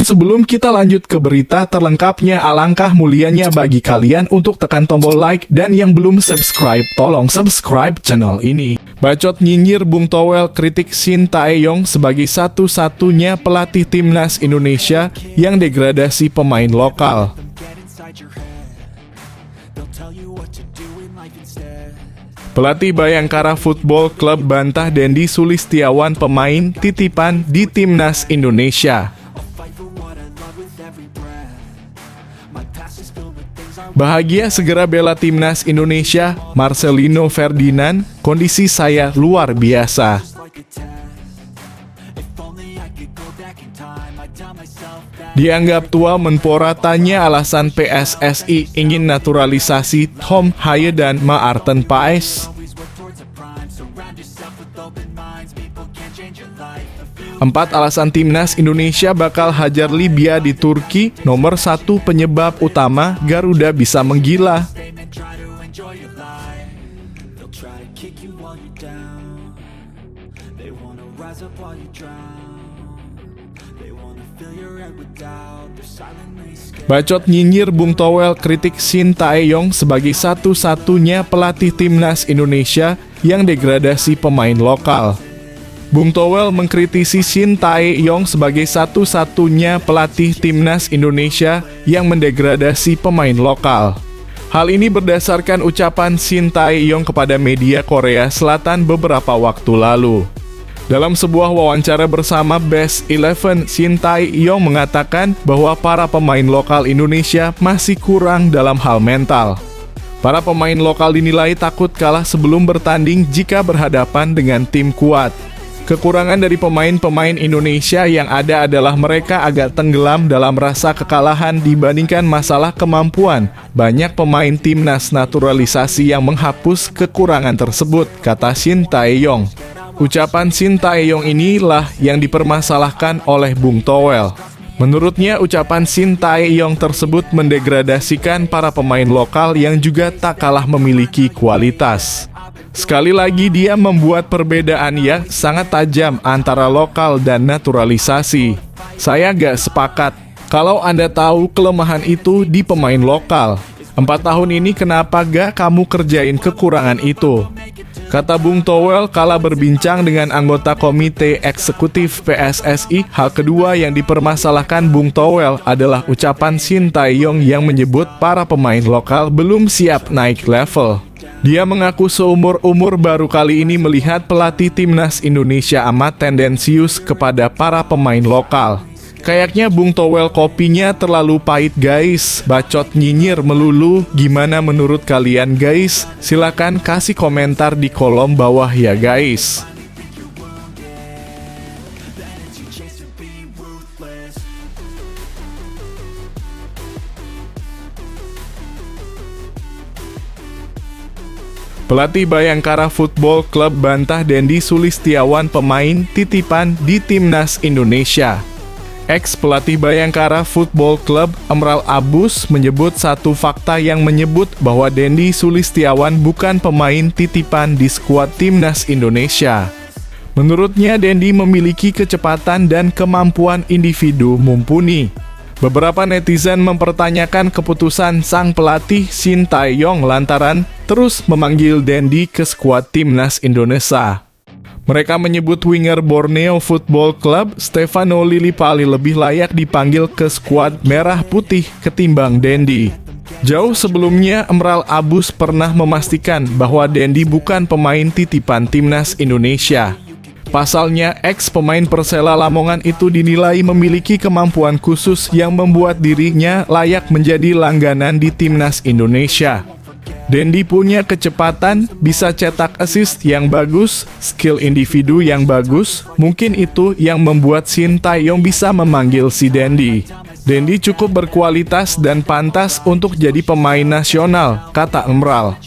Sebelum kita lanjut ke berita terlengkapnya, alangkah mulianya bagi kalian untuk tekan tombol like, dan yang belum subscribe, tolong subscribe channel ini. Bacot nyinyir Bung Towel kritik Shin Tae-yong sebagai satu-satunya pelatih timnas Indonesia yang degradasi pemain lokal. Pelatih Bayangkara Football Club bantah Dendi Sulistiawan pemain titipan di timnas Indonesia. Bahagia segera bela timnas Indonesia, Marcelino Ferdinand, kondisi saya luar biasa. Dianggap tua Menpora tanya alasan PSSI ingin naturalisasi Tom Haye dan Maarten Paes. 4 alasan timnas Indonesia bakal hajar Libya di Turki. Nomor 1, penyebab utama Garuda bisa menggila. Bacot nyinyir Bung Towel kritik Shin Tae-yong sebagai satu-satunya pelatih timnas Indonesia yang degradasi pemain lokal. Bung Towel mengkritisi Shin Tae-yong sebagai satu-satunya pelatih timnas Indonesia yang mendegradasi pemain lokal. Hal ini berdasarkan ucapan Shin Tae-yong kepada media Korea Selatan beberapa waktu lalu. Dalam sebuah wawancara bersama Best 11, Shin Tae-yong mengatakan bahwa para pemain lokal Indonesia masih kurang dalam hal mental. Para pemain lokal dinilai takut kalah sebelum bertanding jika berhadapan dengan tim kuat. Kekurangan dari pemain-pemain Indonesia yang ada adalah mereka agak tenggelam dalam rasa kekalahan dibandingkan masalah kemampuan. Banyak pemain timnas naturalisasi yang menghapus kekurangan tersebut, kata Shin Tae-yong. Ucapan Shin Tae-yong inilah yang dipermasalahkan oleh Bung Towel. Menurutnya, ucapan Shin Tae-yong tersebut mendegradasikan para pemain lokal yang juga tak kalah memiliki kualitas. Sekali lagi, dia membuat perbedaan yang sangat tajam antara lokal dan naturalisasi. Saya gak sepakat. Kalau Anda tahu kelemahan itu di pemain lokal, 4 tahun ini kenapa gak kamu kerjain kekurangan itu? Kata Bung Towel kala berbincang dengan anggota komite eksekutif PSSI. Hal kedua yang dipermasalahkan Bung Towel adalah ucapan Shin Tae-yong yang menyebut para pemain lokal belum siap naik level. Dia mengaku seumur-umur baru kali ini melihat pelatih timnas Indonesia amat tendensius kepada para pemain lokal. Kayaknya Bung Towel kopinya terlalu pahit guys, bacot nyinyir melulu. Gimana menurut kalian guys? Silakan kasih komentar di kolom bawah ya guys. Pelatih Bayangkara Football Club bantah Dendi Sulistiawan pemain titipan di timnas Indonesia. Ex-pelatih Bayangkara Football Club, Emral Abus, menyebut satu fakta yang menyebut bahwa Dendi Sulistiawan bukan pemain titipan di skuad timnas Indonesia. Menurutnya, Dendi memiliki kecepatan dan kemampuan individu mumpuni. Beberapa netizen mempertanyakan keputusan sang pelatih Shin Tae-yong lantaran terus memanggil Dendi ke skuad timnas Indonesia. Mereka menyebut winger Borneo Football Club, Stefano Lillipali, lebih layak dipanggil ke skuad merah putih ketimbang Dendi. Jauh sebelumnya, Emral Abus pernah memastikan bahwa Dendi bukan pemain titipan timnas Indonesia. Pasalnya, ex-pemain Persela Lamongan itu dinilai memiliki kemampuan khusus yang membuat dirinya layak menjadi langganan di timnas Indonesia. Dendi punya kecepatan, bisa cetak assist yang bagus, skill individu yang bagus. Mungkin itu yang membuat Shin Tae-yong bisa memanggil si Dendi. Dendi cukup berkualitas dan pantas untuk jadi pemain nasional, kata Emral.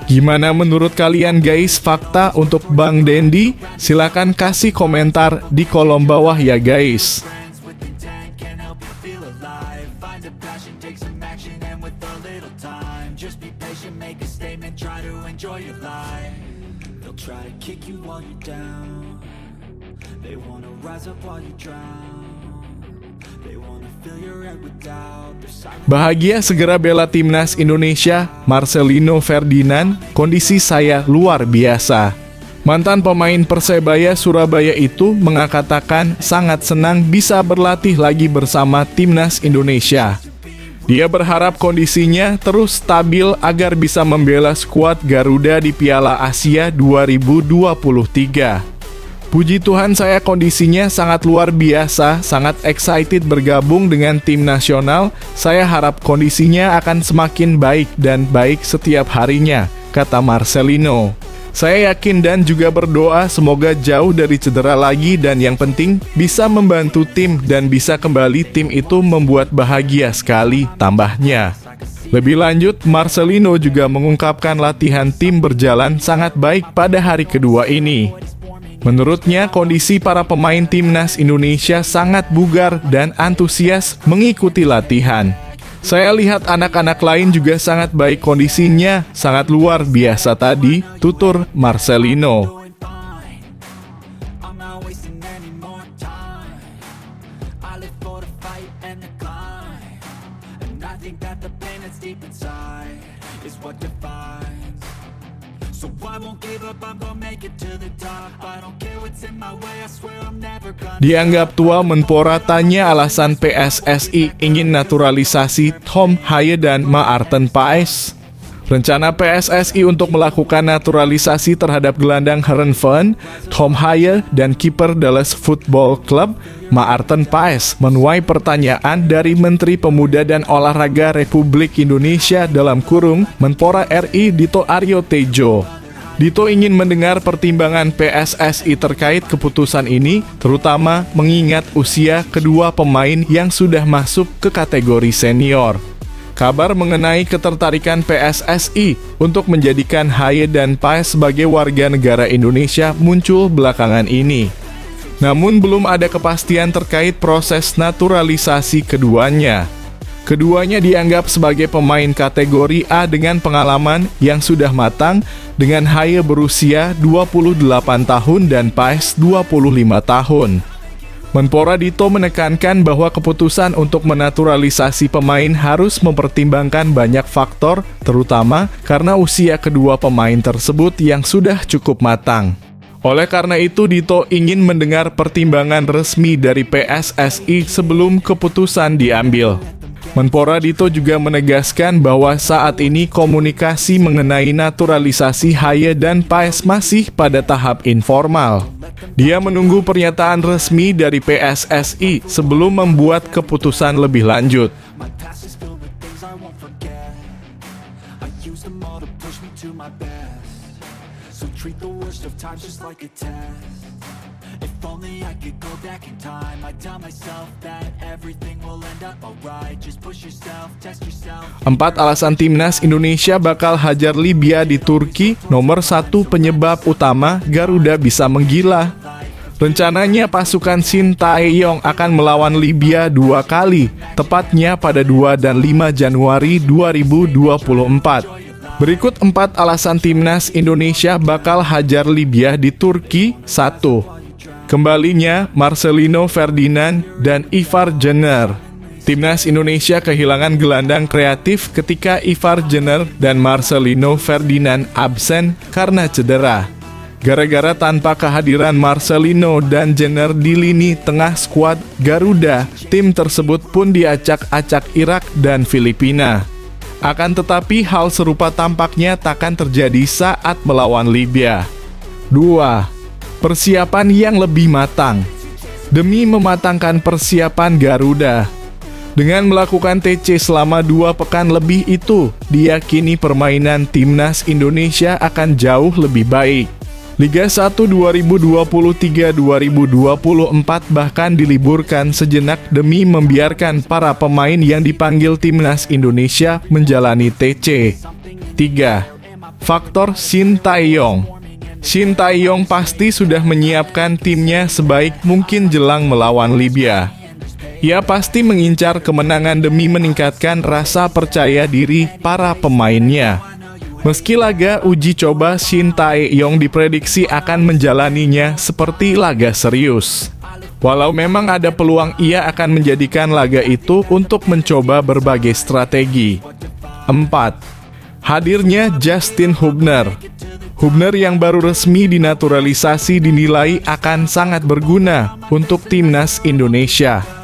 Gimana menurut kalian guys fakta untuk Bang Dendi? Silakan kasih komentar di kolom bawah ya guys. Try to kick you while you're down. They wanna rise up while you drown. Bahagia segera bela timnas Indonesia, Marcelino Ferdinand, kondisi saya luar biasa. Mantan pemain Persebaya Surabaya itu mengatakan sangat senang bisa berlatih lagi bersama timnas Indonesia. Dia berharap kondisinya terus stabil agar bisa membela skuad Garuda di Piala Asia 2023. Puji Tuhan saya kondisinya sangat luar biasa, sangat excited bergabung dengan tim nasional. Saya harap kondisinya akan semakin baik dan baik setiap harinya, kata Marcelino. Saya yakin dan juga berdoa semoga jauh dari cedera lagi dan yang penting bisa membantu tim dan bisa kembali tim itu membuat bahagia sekali, tambahnya. Lebih lanjut, Marcelino juga mengungkapkan latihan tim berjalan sangat baik pada hari kedua ini. Menurutnya, kondisi para pemain timnas Indonesia sangat bugar dan antusias mengikuti latihan. Saya lihat anak-anak lain juga sangat baik kondisinya, sangat luar biasa tadi, tutur Marcelino. Dianggap tua, Menpora tanya alasan PSSI ingin naturalisasi Tom Haye dan Maarten Paes. Rencana PSSI untuk melakukan naturalisasi terhadap gelandang Heerenveen, Tom Haye, dan kiper Dallas Football Club, Maarten Paes, menuai pertanyaan dari Menteri Pemuda dan Olahraga Republik Indonesia (Menpora RI) Dito Aryo Tejo. Dito ingin mendengar pertimbangan PSSI terkait keputusan ini, terutama mengingat usia kedua pemain yang sudah masuk ke kategori senior. Kabar mengenai ketertarikan PSSI untuk menjadikan Haye dan Paes sebagai warga negara Indonesia muncul belakangan ini. Namun belum ada kepastian terkait proses naturalisasi keduanya. Keduanya dianggap sebagai pemain kategori A dengan pengalaman yang sudah matang, dengan Haye berusia 28 tahun dan Paes 25 tahun. Menpora Dito menekankan bahwa keputusan untuk menaturalisasi pemain harus mempertimbangkan banyak faktor, terutama karena usia kedua pemain tersebut yang sudah cukup matang. Oleh karena itu, Dito ingin mendengar pertimbangan resmi dari PSSI sebelum keputusan diambil. Menpora Dito juga menegaskan bahwa saat ini komunikasi mengenai naturalisasi Haye dan Paes masih pada tahap informal. Dia menunggu pernyataan resmi dari PSSI sebelum membuat keputusan lebih lanjut. Empat alasan timnas Indonesia bakal hajar Libya di Turki. Nomor 1, penyebab utama Garuda bisa menggila. Rencananya pasukan Shin Tae-yong akan melawan Libya 2 kali, tepatnya pada 2 dan 5 Januari 2024. Berikut 4 alasan timnas Indonesia bakal hajar Libya di Turki. 1. Kembalinya Marcelino Ferdinand dan Ivar Jenner. Timnas Indonesia kehilangan gelandang kreatif ketika Ivar Jenner dan Marcelino Ferdinand absen karena cedera. Gara-gara tanpa kehadiran Marcelino dan Jenner di lini tengah skuad Garuda, tim tersebut pun diacak-acak Irak dan Filipina. Akan tetapi hal serupa tampaknya takkan terjadi saat melawan Libya. 2. Persiapan yang lebih matang. Demi mematangkan persiapan Garuda, dengan melakukan TC selama 2 pekan lebih itu, diyakini permainan timnas Indonesia akan jauh lebih baik. Liga 1 2023-2024 bahkan diliburkan sejenak demi membiarkan para pemain yang dipanggil timnas Indonesia menjalani TC. 3. Faktor Shin Tae-yong. Shin Tae-yong pasti sudah menyiapkan timnya sebaik mungkin jelang melawan Libya. Ia pasti mengincar kemenangan demi meningkatkan rasa percaya diri para pemainnya. Meski laga uji coba, Shin Tae-yong diprediksi akan menjalaninya seperti laga serius. Walau memang ada peluang ia akan menjadikan laga itu untuk mencoba berbagai strategi. 4. Hadirnya Justin Hubner. Hubner yang baru resmi dinaturalisasi dinilai akan sangat berguna untuk timnas Indonesia.